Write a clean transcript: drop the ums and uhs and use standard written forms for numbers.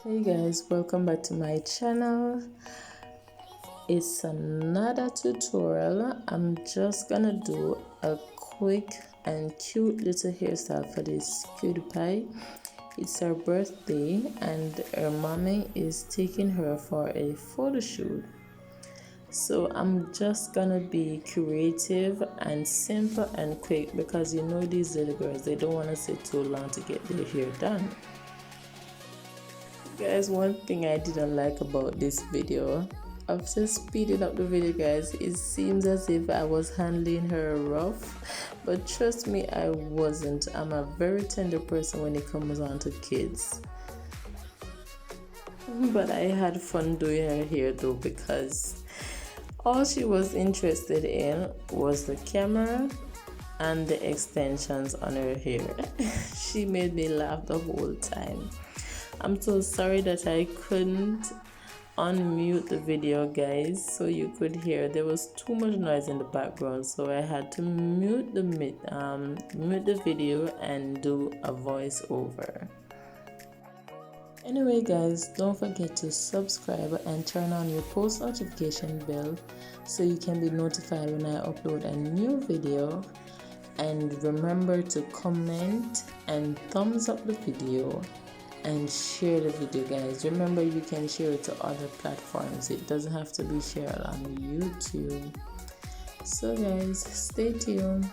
Hey guys, welcome back to my channel. It's another tutorial. I'm just gonna do a quick and cute little hairstyle for this cutie pie. It's her birthday and her mommy is taking her for a photo shoot. So I'm just gonna be creative and simple and quick because you know these little girls, they don't want to sit too long to get their hair done. Guys, one thing I didn't like about this video, after speeding up the video guys, it seems as if I was handling her rough, but trust me, I wasn't. I'm a very tender person when it comes on to kids. But I had fun doing her hair though, because all she was interested in was the camera and the extensions on her hair. She made me laugh the whole time. I'm so sorry that I couldn't unmute the video guys so you could hear. There was too much noise in the background, so I had to mute the video and do a voiceover. Anyway guys, don't forget to subscribe and turn on your post notification bell so you can be notified when I upload a new video. And remember to comment and thumbs up the video and share the video guys. Remember, you can share it to other platforms. It doesn't have to be shared on YouTube. So guys, stay tuned.